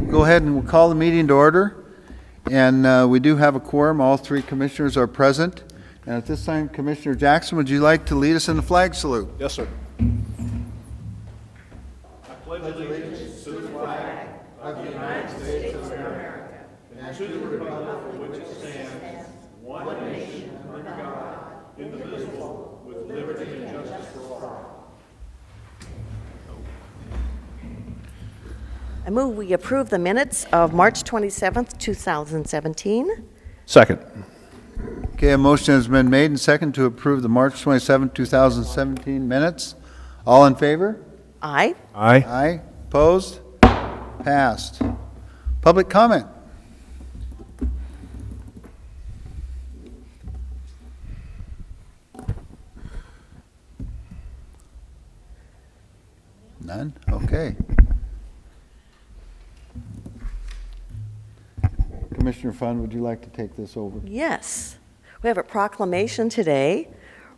go ahead and we'll call the meeting to order. And we do have a quorum. All three commissioners are present. And at this time, Commissioner Jackson, would you like to lead us in the flag salute? Yes, sir. I pledge allegiance to the flag of the United States of America and to the republic for which it stands, one nation, under God, indivisible, with liberty and justice for all. I move we approve the minutes of March 27th, 2017. Second. Okay, a motion has been made and second to approve the March 27, 2017 minutes. All in favor? Aye. Aye. Aye. Opposed? Passed. Public comment? None? Okay. Commissioner Fund, would you like to take this over? Yes. We have a proclamation today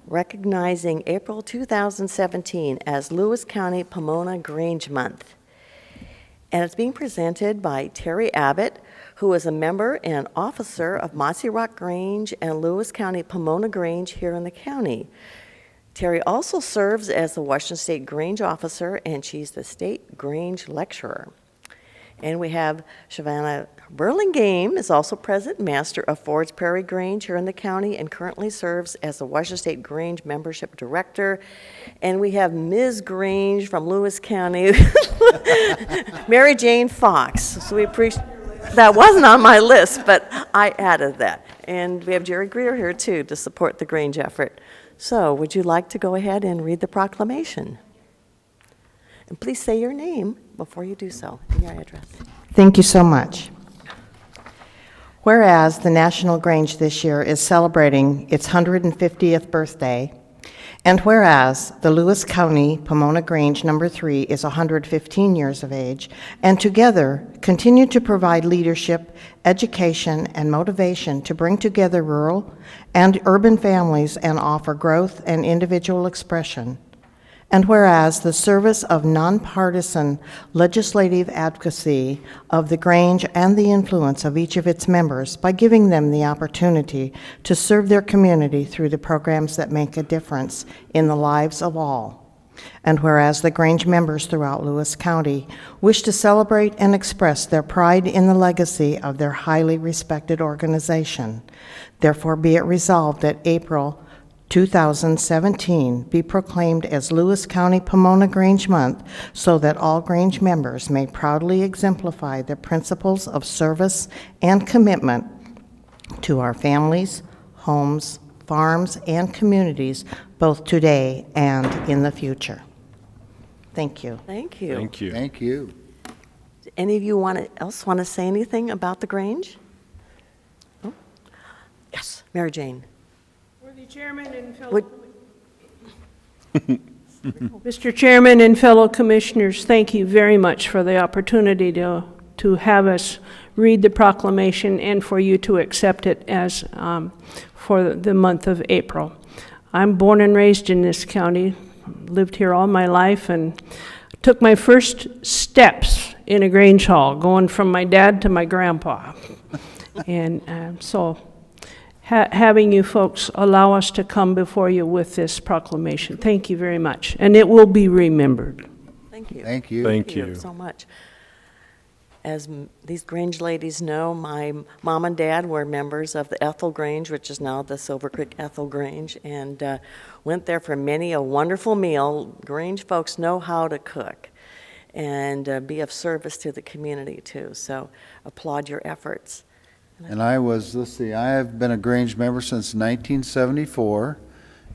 recognizing April 2017 as Lewis County Pomona Grange Month. And it's being presented by Terry Abbott, who is a member and officer of Mossy Rock Grange and Lewis County Pomona Grange here in the county. Terry also serves as the Washington State Grange officer, and she's the state Grange lecturer. And we have Shavannah Burlingame is also present, master of Ford's Prairie Grange here in the county, and currently serves as the Washington State Grange membership director. And we have Ms. Grange from Lewis County, Mary Jane Fox. So we appreciate that. Wasn't on my list, but I added that. And we have Jerry Greer here too to support the Grange effort. So would you like to go ahead and read the proclamation? And please say your name before you do so, and your address. Thank you so much. Whereas the National Grange this year is celebrating its 150th birthday, and whereas the Lewis County Pomona Grange No. 3 is 115 years of age, and together continue to provide leadership, education, and motivation to bring together rural and urban families and offer growth and individual expression. And whereas the service of nonpartisan legislative advocacy of the Grange and the influence of each of its members by giving them the opportunity to serve their community through the programs that make a difference in the lives of all. And whereas the Grange members throughout Lewis County wish to celebrate and express their pride in the legacy of their highly respected organization, therefore be it resolved that April 2017 be proclaimed as Lewis County Pomona Grange Month so that all Grange members may proudly exemplify the principles of service and commitment to our families, homes, farms, and communities, both today and in the future. Thank you. Thank you. Thank you. Thank you. Any of you else want to say anything about the Grange? Oh? Yes, Mary Jane. Worthy Chairman and fellow Would- Mr. Chairman and fellow commissioners, thank you very much for the opportunity to have us read the proclamation and for you to accept it as for the month of April. I'm born and raised in this county, lived here all my life, and took my first steps in a Grange Hall, going from my dad to my grandpa. And so having you folks allow us to come before you with this proclamation. Thank you very much, and it will be remembered. Thank you. Thank you. Thank you. So much. As these Grange ladies know, my mom and dad were members of the Ethel Grange, which is now the Silver Creek Ethel Grange, and went there for many a wonderful meal. Grange folks know how to cook and be of service to the community too, so applaud your efforts. And I have been a Grange member since 1974,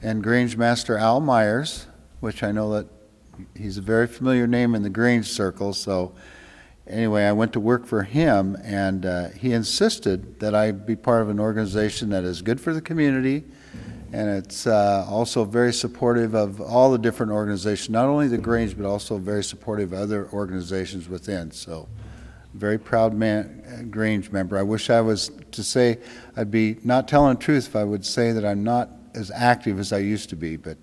and Grange Master Al Myers, which I know that he's a very familiar name in the Grange circle, so anyway, I went to work for him, and he insisted that I be part of an organization that is good for the community, and it's also very supportive of all the different organizations, not only the Grange, but also very supportive of other organizations within, so very proud Grange member. I wish I was to say I'd be not telling the truth if I would say that I'm not as active as I used to be, but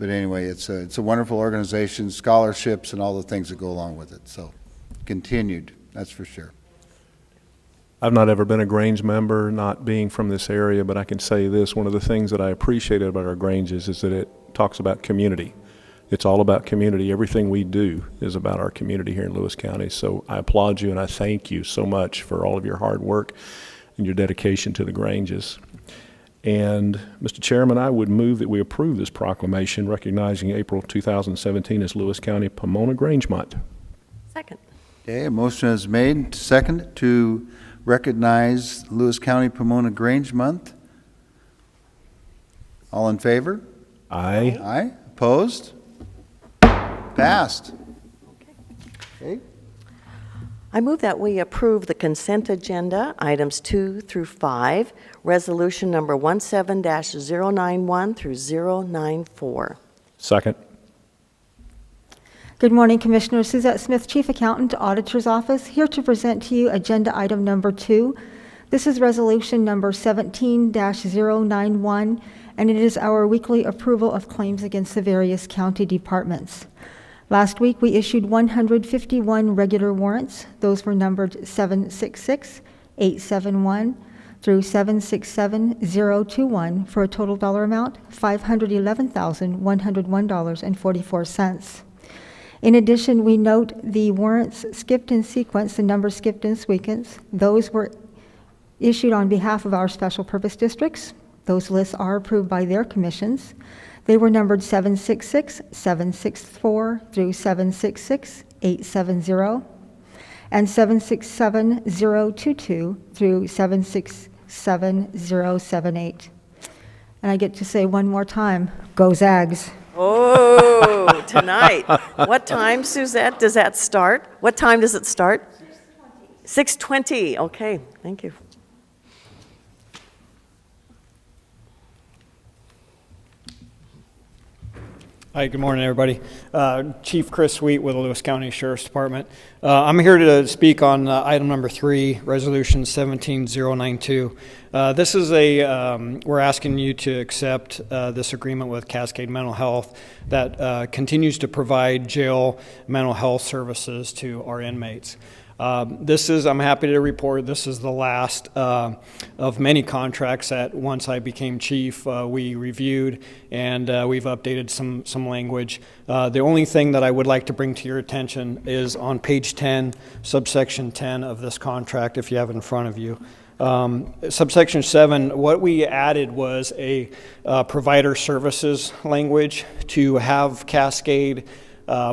anyway, it's a wonderful organization, scholarships, and all the things that go along with it. So, continued. that's for sure. I've not ever been a Grange member, not being from this area, but I can say this, one of the things that I appreciated about our Granges is that it talks about community. It's all about community. Everything we do is about our community here in Lewis County. So I applaud you and I thank you so much for all of your hard work and your dedication to the Granges. And Mr. Chairman, I would move that we approve this proclamation recognizing April 2017 as Lewis County Pomona Grange Month. Second. Okay, a motion is made, second, to recognize Lewis County Pomona Grange Month. All in favor? Aye. Aye. Opposed? Passed. Okay. I move that we approve the consent agenda, items 2 through 5, resolution number 17-091 through 094. Second. Good morning, Commissioner. Suzette Smith, Chief Accountant, Auditor's Office, here to present to you Agenda Item Number 2. This is Resolution Number 17-091, and it is our weekly approval of claims against the various county departments. Last week, we issued 151 regular warrants. Those were numbered 766, 871 through 767021 for a total dollar amount $511,101.44. In addition, we note the warrants skipped in sequence, the numbers skipped in sequence. Those were issued on behalf of our special purpose districts. Those lists are approved by their commissions. They were numbered 766, 764 through 766, 870, and 767022 through 767078. And I get to say one more time, go Zags. Oh, tonight. What time, Suzette, does that start? What time does it start? 6:20. 6:20. Okay, thank you. Hi, good morning, everybody. Chief Chris Sweet with the Lewis County Sheriff's Department. I'm here to speak on item number 3, Resolution 17092. This is we're asking you to accept this agreement with Cascade Mental Health that continues to provide jail mental health services to our inmates. I'm happy to report, this is the last of many contracts that once I became chief, we reviewed and we've updated some language. The only thing that I would like to bring to your attention is on page 10, subsection 10 of this contract, if you have it in front of you. Subsection 7, what we added was a provider services language to have Cascade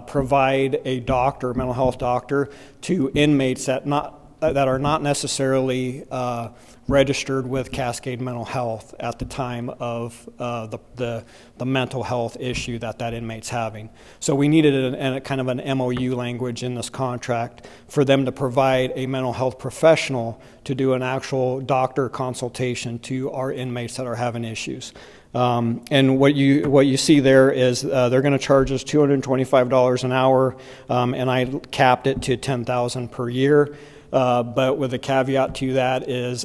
provide a doctor, mental health doctor, to inmates that are not necessarily registered with Cascade Mental Health at the time of the mental health issue that inmate's having. So we needed a kind of an MOU language in this contract for them to provide a mental health professional to do an actual doctor consultation to our inmates that are having issues. And what you see there is they're going to charge us $225 an hour, and I capped it to $10,000 per year. But with a caveat to that is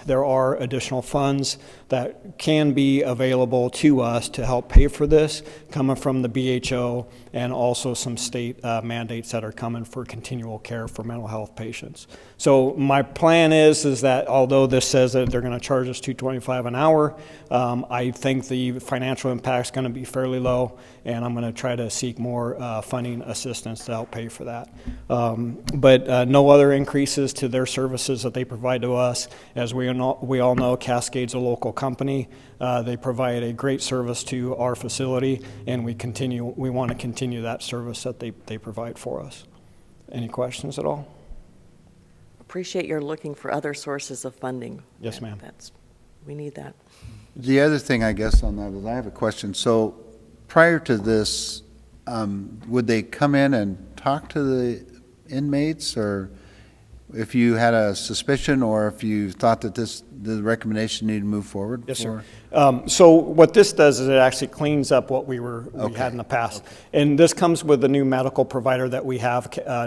there are additional funds that can be available to us to help pay for this, coming from the BHO and also some state mandates that are coming for continual care for mental health patients. So my plan is that although this says that they're going to charge us $225 an hour, I think the financial impact is going to be fairly low, and I'm going to try to seek more funding assistance to help pay for that. But no other increases to their services that they provide to us. As we all know, Cascade's a local company. They provide a great service to our facility, and we want to continue that service that they provide for us. Any questions at all? Appreciate you're looking for other sources of funding. Yes, ma'am. We need that. The other thing, I guess, on that is I have a question. So prior to this, would they come in and talk to the inmates, or if you had a suspicion or if you thought that the recommendation need to move forward? Yes, sir. for- So what this does is it actually cleans up what we Okay. had in the past. And this comes with the new medical provider that we have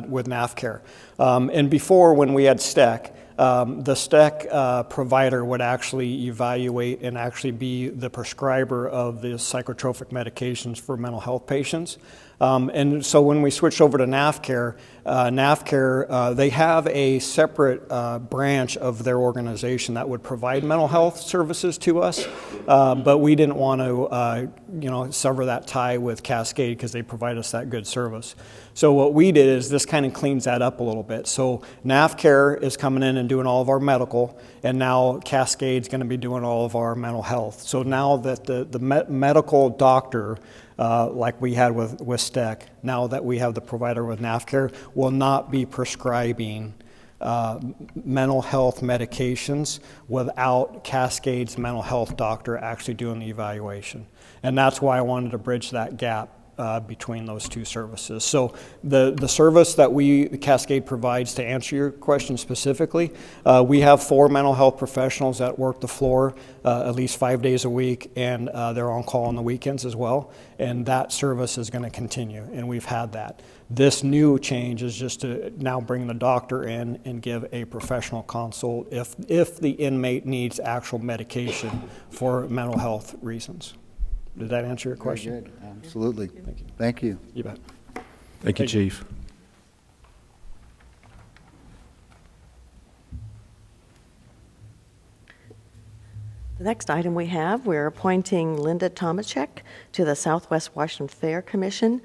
with NAFCare. And before, when we had STEC, the STEC provider would actually evaluate and actually be the prescriber of the psychotropic medications for mental health patients. And so when we switched over to NAFCare, they have a separate branch of their organization that would provide mental health services to us, but we didn't want to, sever that tie with Cascade because they provide us that good service. So what we did is this kind of cleans that up a little bit. So NAFCare is coming in and doing all of our medical, and now Cascade's going to be doing all of our mental health. So now that the medical doctor, like we had with STEC, now that we have the provider with NAFCare, will not be prescribing mental health medications without Cascade's mental health doctor actually doing the evaluation. And that's why I wanted to bridge that gap between those two services. So the service that Cascade provides, to answer your question specifically, we have 4 mental health professionals that work the floor at least 5 days a week, and they're on call on the weekends as well, and that service is going to continue, and we've had that. This new change is just to now bring the doctor in and give a professional consult if the inmate needs actual medication for mental health reasons. Did that answer your question? Very good. Absolutely. Thank you. Thank you. You bet. Thank you, Chief. The next item we have, we're appointing Linda Tomaszek to the Southwest Washington Fair Commission.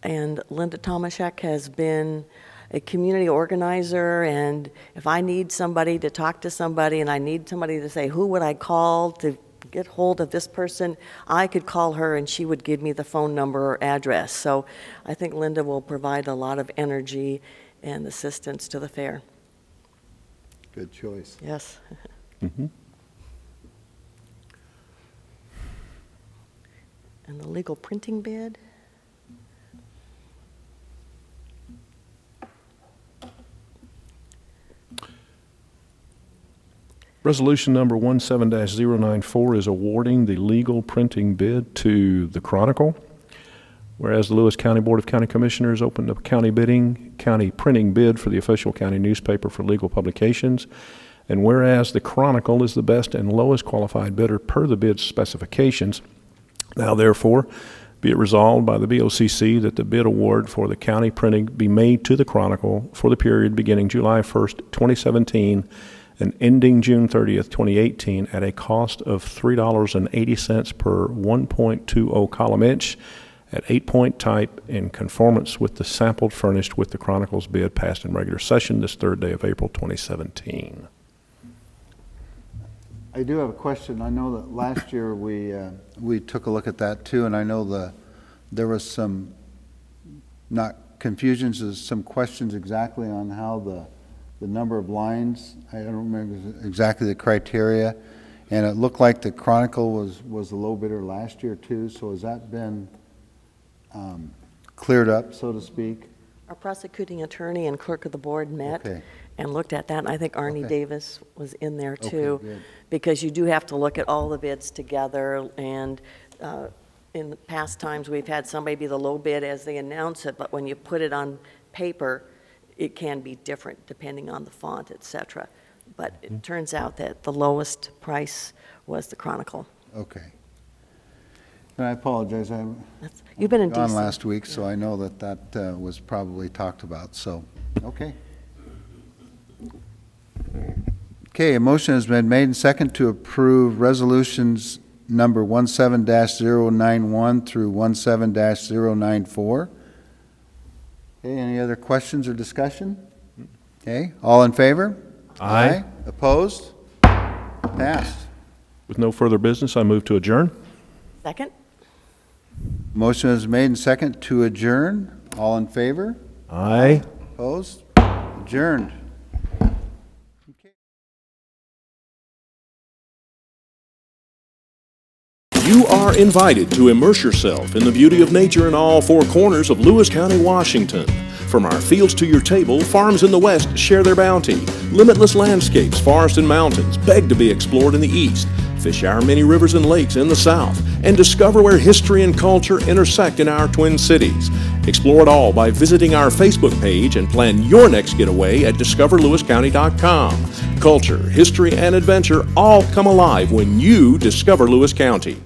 And Linda Tomaszek has been a community organizer, and if I need somebody to talk to somebody and I need somebody to say, who would I call to get hold of this person, I could call her and she would give me the phone number or address. So I think Linda will provide a lot of energy and assistance to the fair. Good choice. Yes. Mhm. And the legal printing bid? Resolution number 17-094 is awarding the legal printing bid to the Chronicle. Whereas the Lewis County Board of County Commissioners opened a county printing bid for the official county newspaper for legal publications. And whereas the Chronicle is the best and lowest qualified bidder per the bid specifications, now therefore be it resolved by the BOCC that the bid award for the county printing be made to the Chronicle for the period beginning July 1st, 2017 and ending June 30th, 2018 at a cost of $3.80 per 1.20 column inch at 8-point type in conformance with the sample furnished with the Chronicle's bid passed in regular session this 3rd day of April 2017. I do have a question. I know that last year we took a look at that too, and I know there was some, not confusions, some questions exactly on how the number of lines. I don't remember exactly the criteria, and it looked like the Chronicle was the low bidder last year too. So has that been cleared up, so to speak? Our prosecuting attorney and clerk of the board met Okay. and looked at that, and I think Arnie Okay. Davis was in there Okay, too. good. Because you do have to look at all the bids together, and in the past times, we've had somebody be the low bid as they announce it, but when you put it on paper, it can be different depending on the font, et cetera. But it turns out that the lowest price was the Chronicle. Okay. And I apologize. You've been in gone DC. last week, so I know that was probably talked about. So, okay. Okay, a motion has been made and second to approve resolutions number 17-091 through 17-094. Okay, any other questions or discussion? Okay, all in favor? Aye. Opposed? Passed. With no further business, I move to adjourn. Second? Motion is made and second to adjourn. All in favor? Aye. Opposed? Adjourned. You are invited to immerse yourself in the beauty of nature in all 4 corners of Lewis County, Washington. From our fields to your table, farms in the west share their bounty. Limitless landscapes, forests and mountains beg to be explored in the east. Fish our many rivers and lakes in the south, and discover where history and culture intersect in our Twin Cities. Explore it all by visiting our Facebook page and plan your next getaway at discoverlewiscounty.com. Culture, history, and adventure all come alive when you discover Lewis County.